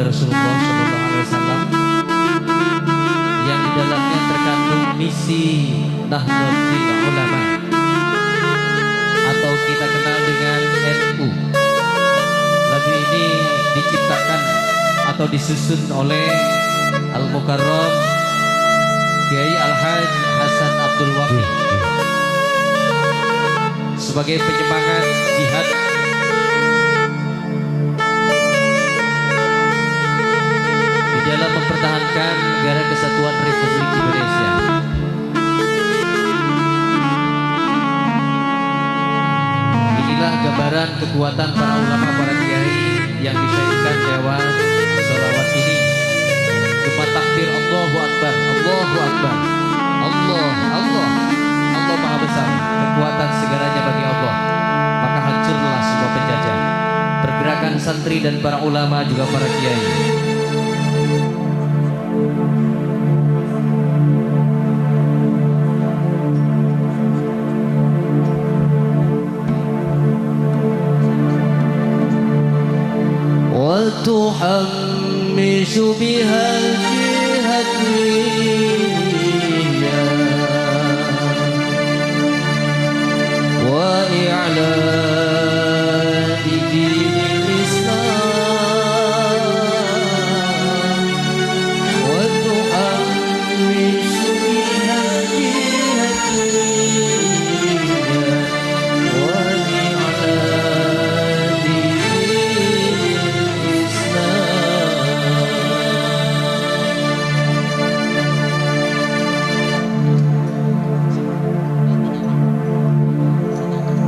oleh Rasulullah SAW yang di dalamnya terkandung misi Nahdlatul Ulama atau kita kenal dengan NU. Lagu ini diciptakan atau disusun oleh Al-Mukarram Kiai Al-Haj Hasan Abdul Wahid sebagai penyemangat jihad di dalam mempertahankan negara kesatuan Republik Indonesia. Inilah gambaran kekuatan para ulama, para kiai yang disyairkan lewat sholawat ini. Cuma takbir Allahu Akbar, Allahu Akbar, Allah, Allah, Allah Maha Besar, kekuatan segalanya bagi Allah. Maka hancurlah semua penjajah. Pergerakan santri dan para ulama juga para kiai. وتحمس بها الجهادية وإعلاء دين الإسلام وتحمس بها الجهادية وإعلاء دين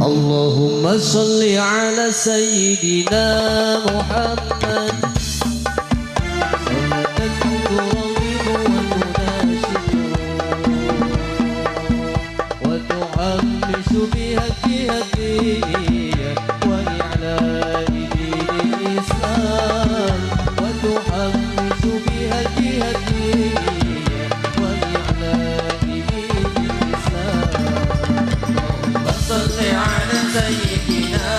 اللهم صل على سيدنا محمد صلاة ترغب وتناشد وتحمس بها الجهادية وإعلاء دين الإسلام وتحمس بها الجهادية وإعلاء دين الإسلام. صل على سيدنا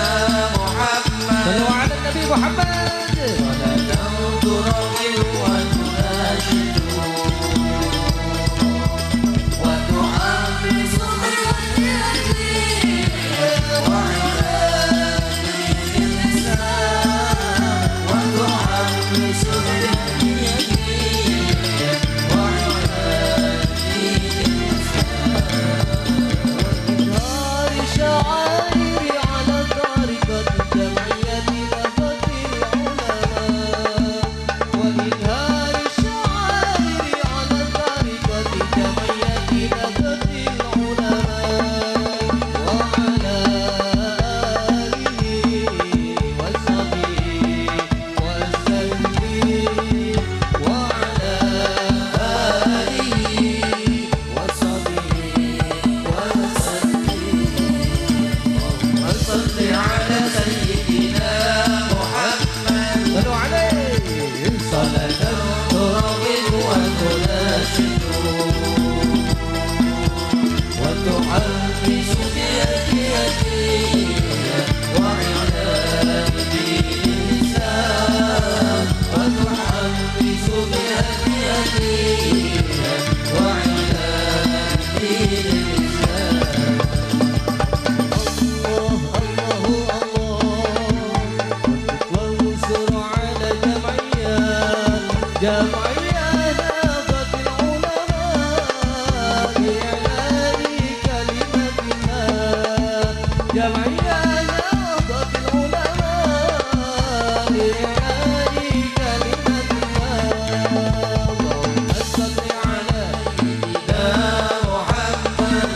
محمد صلوا على النبي محمد صلاة ترغب وتناشد وتحمس وإعلاء دين الإسلام وتحمس وإعلاء دين الإسلام شعائر على طريقة جمعية نهضة العلماء وإظهار الشعائر على طريقة جمعية نهضة العلماء وعلى آله وصحبه وسلم وعلى آله وصحبه وسلم. صل على سيدنا محمد صلوا عليه صلاة ترغب وتناشد وتحمس بها الجهادية وإعلاء دين الإسلام وتحمس بها الجهادية وإعلاء دين الإسلام. جمعية نهضة العلماء لإعلان كلمة الله جمعية نهضة العلماء لإعلان كلمة الله. اللهم صل على سيدنا محمد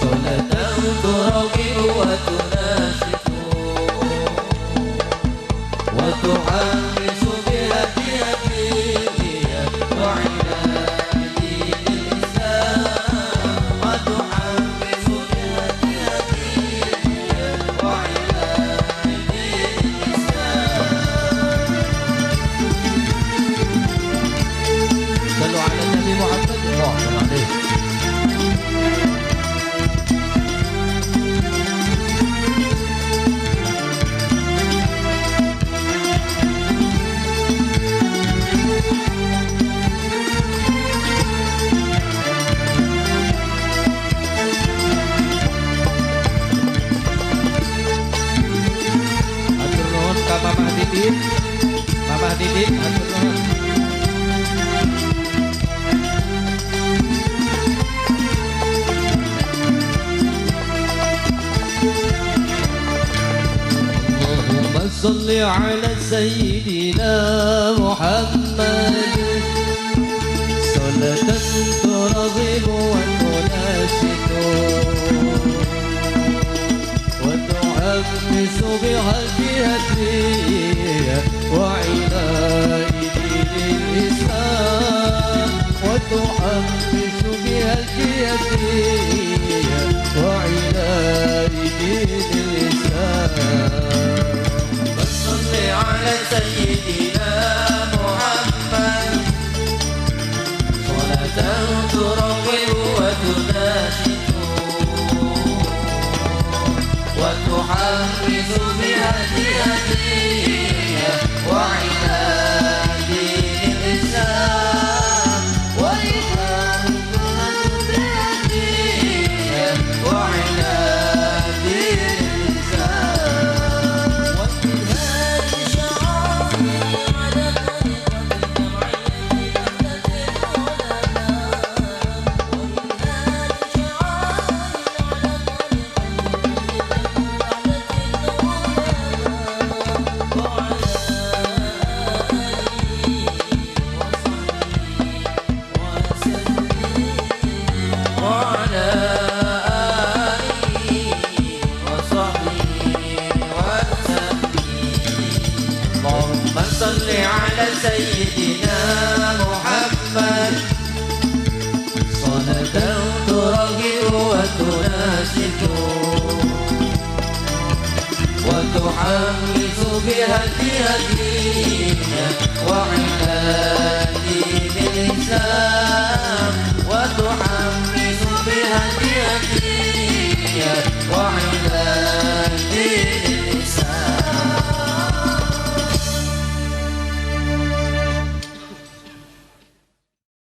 صلاة ترغب وتناشد وتحمس بها الجهادية صل على سيدنا محمد صلاة ترغب وتناشد وتحمس بها الجهادية وعناء دين الإسلام وتحمس بها الجهادية وعناء دين الإسلام على سيدنا محمد صلاة ترغب وتناشد وتحمس بها الهدية وعناء دين الإسلام وتحمس بها الهدية وعناء دين صل على سيدنا محمد صلاة ترغب وتناشد وتحمس بها الهدية وعناء دين الإسلام وتحمس بها الهدية وعناء دين